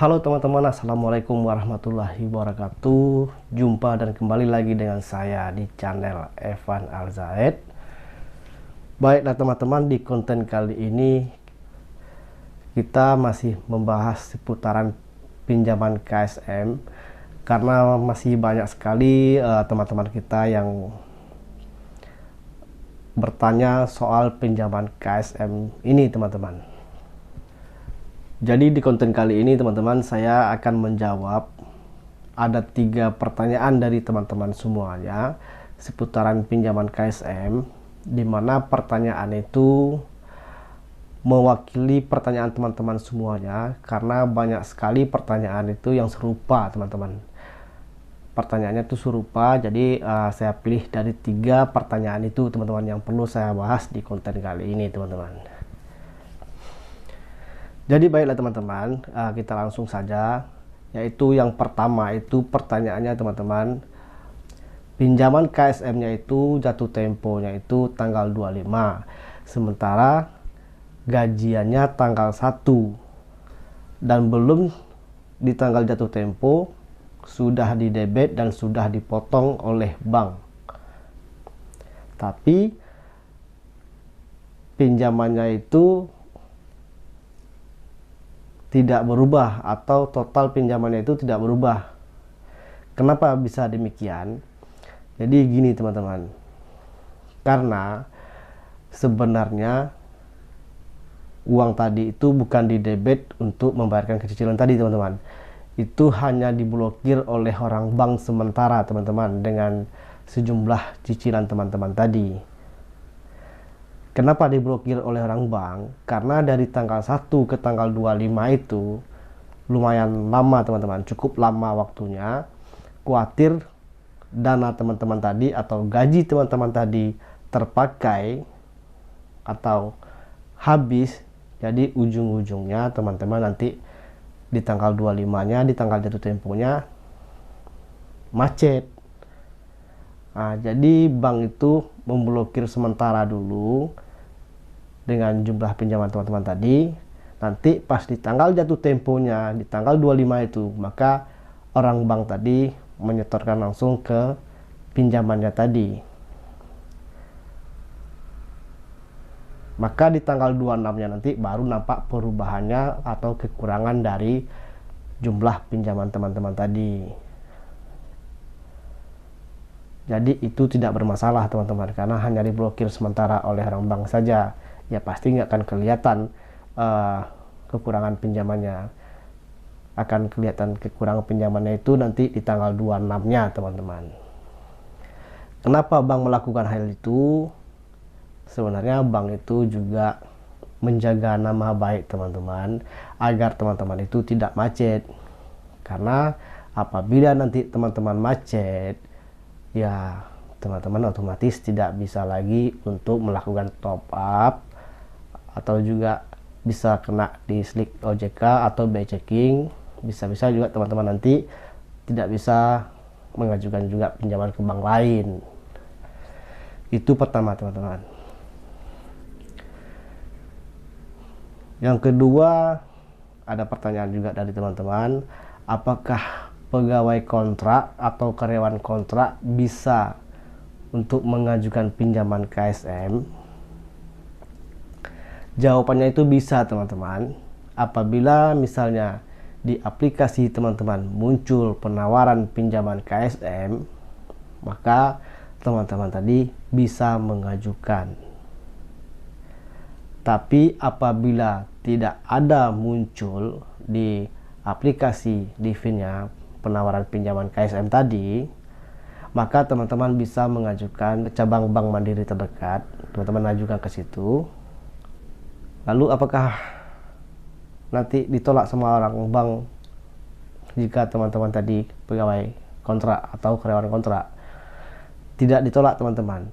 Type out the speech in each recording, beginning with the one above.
Halo teman-teman, Assalamualaikum warahmatullahi wabarakatuh. Jumpa dan kembali lagi dengan saya di channel Evan Alzaid. Baiklah teman-teman, di konten kali ini kita masih membahas seputaran pinjaman KSM, karena masih banyak sekali teman-teman kita yang bertanya soal pinjaman KSM ini teman-teman. Jadi di konten kali ini teman-teman, saya akan menjawab ada 3 pertanyaan dari teman-teman semuanya seputaran pinjaman KSM, di mana pertanyaan itu mewakili pertanyaan teman-teman semuanya, karena banyak sekali pertanyaan itu yang serupa teman-teman. Pertanyaannya itu serupa, jadi saya pilih dari 3 pertanyaan itu teman-teman yang perlu saya bahas di konten kali ini teman-teman. Jadi baiklah teman-teman, kita langsung saja, yaitu yang pertama itu pertanyaannya teman-teman, pinjaman KSM-nya itu jatuh temponya itu tanggal 25, sementara gajiannya tanggal 1, dan belum di tanggal jatuh tempo sudah didebet dan sudah dipotong oleh bank. Tapi pinjamannya itu tidak berubah, atau total pinjamannya itu tidak berubah. Kenapa bisa demikian? Jadi gini teman-teman, karena sebenarnya uang tadi itu bukan didebet untuk membayarkan cicilan tadi teman-teman, itu hanya diblokir oleh orang bank sementara teman-teman dengan sejumlah cicilan teman-teman tadi. Kenapa diblokir oleh orang bank? Karena dari tanggal 1 ke tanggal 25 itu lumayan lama teman-teman, cukup lama waktunya. Khawatir dana teman-teman tadi atau gaji teman-teman tadi terpakai atau habis, jadi ujung-ujungnya teman-teman nanti di tanggal 25-nya, di tanggal jatuh temponya macet. Nah, jadi bank itu memblokir sementara dulu dengan jumlah pinjaman teman-teman tadi. Nanti pas di tanggal jatuh temponya di tanggal 25 itu, maka orang bank tadi menyetorkan langsung ke pinjamannya tadi. Maka di tanggal 26-nya nanti baru nampak perubahannya atau kekurangan dari jumlah pinjaman teman-teman tadi. Jadi itu tidak bermasalah teman-teman, karena hanya diblokir sementara oleh orang bank saja. Ya pasti nggak akan kelihatan kekurangan pinjamannya. Akan kelihatan kekurangan pinjamannya itu nanti di tanggal 26-nya teman-teman. Kenapa bank melakukan hal itu? Sebenarnya bank itu juga menjaga nama baik teman-teman, agar teman-teman itu tidak macet. Karena apabila nanti teman-teman macet, ya teman-teman otomatis tidak bisa lagi untuk melakukan top up, atau juga bisa kena di slik OJK atau BI checking. Bisa-bisa juga teman-teman nanti tidak bisa mengajukan juga pinjaman ke bank lain. Itu pertama teman-teman. Yang kedua, ada pertanyaan juga dari teman-teman, apakah pegawai kontrak atau karyawan kontrak bisa untuk mengajukan pinjaman KSM? Jawabannya itu bisa teman-teman. Apabila misalnya di aplikasi teman-teman muncul penawaran pinjaman KSM, maka teman-teman tadi bisa mengajukan. Tapi apabila tidak ada muncul di aplikasi DIVIN-nya penawaran pinjaman KSM tadi, maka teman-teman bisa mengajukan ke cabang bank mandiri terdekat. Teman-teman ajukan ke situ. Lalu apakah nanti ditolak sama orang bank jika teman-teman tadi pegawai kontrak atau karyawan kontrak? Tidak ditolak teman-teman.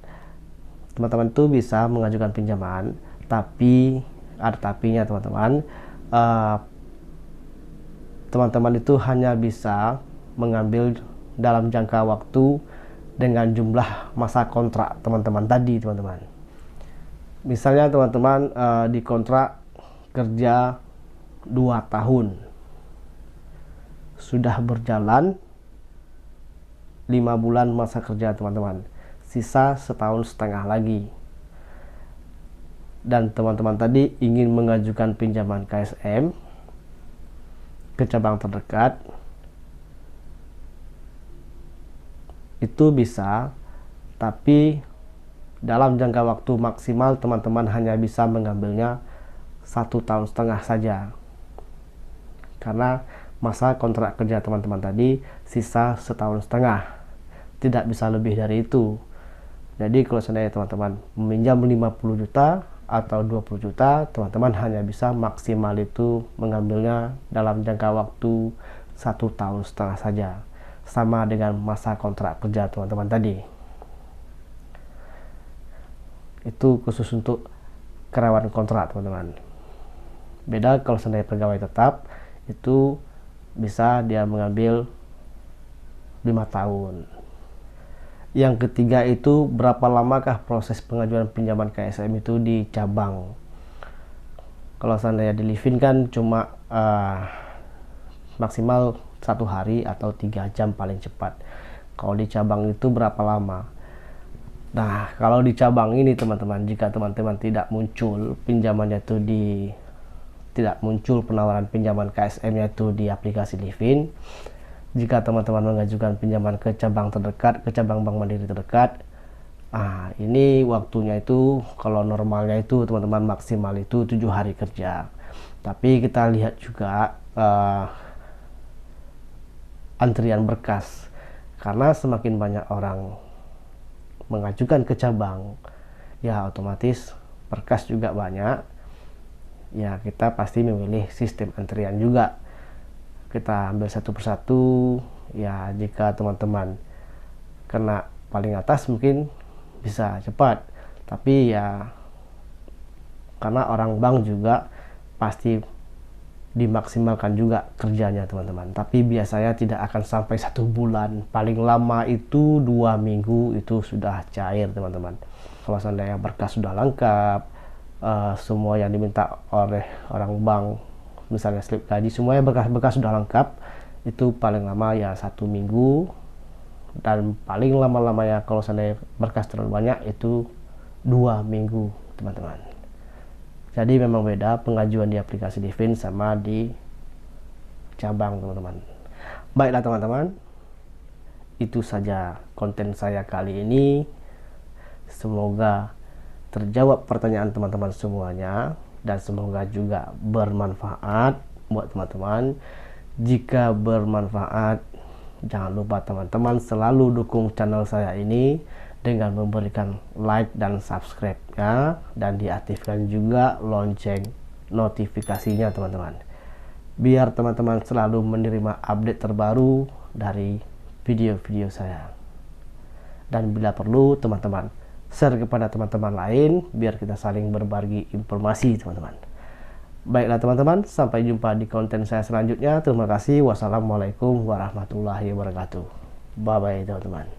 Teman-teman itu bisa mengajukan pinjaman, tapi ada tapinya teman-teman. Teman-teman itu hanya bisa mengambil dalam jangka waktu dengan jumlah masa kontrak teman-teman tadi teman-teman. Misalnya teman-teman dikontrak kerja 2 tahun. sudah berjalan 5 bulan masa kerja teman-teman, sisa 1,5 tahun lagi, dan teman-teman tadi ingin mengajukan pinjaman KSM ke cabang terdekat, itu bisa, tapi dalam jangka waktu maksimal teman-teman hanya bisa mengambilnya 1,5 tahun saja, karena masa kontrak kerja teman-teman tadi sisa 1,5 tahun, tidak bisa lebih dari itu. Jadi kalau seandainya teman-teman meminjam 50 juta atau 20 juta, teman-teman hanya bisa maksimal itu mengambilnya dalam jangka waktu 1,5 tahun saja, sama dengan masa kontrak kerja teman-teman tadi. Itu khusus untuk karyawan kontrak teman-teman. Beda kalau seandainya pegawai tetap, itu bisa dia mengambil 5 tahun. Yang ketiga itu, berapa lamakah proses pengajuan pinjaman KSM itu di cabang. Kalau seandainya di Livin kan cuma maksimal 1 hari atau 3 jam paling cepat. Kalau di cabang itu berapa lama? Nah, kalau di cabang ini teman-teman, jika teman-teman tidak muncul pinjamannya itu tidak muncul penawaran pinjaman KSM-nya itu di aplikasi Livin, jika teman-teman mengajukan pinjaman ke cabang terdekat, ke cabang Bank Mandiri terdekat, ini waktunya itu kalau normalnya itu teman-teman maksimal itu 7 hari kerja. Tapi kita lihat juga antrian berkas, karena semakin banyak orang mengajukan ke cabang, ya otomatis berkas juga banyak. Ya kita pasti memilih sistem antrian juga. Kita ambil satu persatu. Ya jika teman-teman kena paling atas mungkin bisa cepat, tapi ya karena orang bank juga pasti dimaksimalkan juga kerjanya teman-teman, tapi biasanya tidak akan sampai 1 bulan, paling lama itu 2 minggu itu sudah cair teman-teman. Kalau seandainya berkas sudah lengkap, semua yang diminta oleh orang bank, misalnya slip gaji, semuanya berkas-berkas sudah lengkap, itu paling lama ya 1 minggu, dan paling lama-lamanya kalau seandainya berkas terlalu banyak itu 2 minggu teman-teman. Jadi memang beda pengajuan di aplikasi Livin sama di cabang teman-teman. Baiklah teman-teman, itu saja konten saya kali ini. Semoga terjawab pertanyaan teman-teman semuanya, dan semoga juga bermanfaat buat teman-teman. Jika bermanfaat, jangan lupa teman-teman selalu dukung channel saya ini dengan memberikan like dan subscribe ya, dan diaktifkan juga lonceng notifikasinya teman-teman, biar teman-teman selalu menerima update terbaru dari video-video saya. Dan bila perlu teman-teman share kepada teman-teman lain biar kita saling berbagi informasi teman-teman. Baiklah teman-teman, sampai jumpa di konten saya selanjutnya. Terima kasih. Wassalamualaikum warahmatullahi wabarakatuh. Bye bye teman-teman.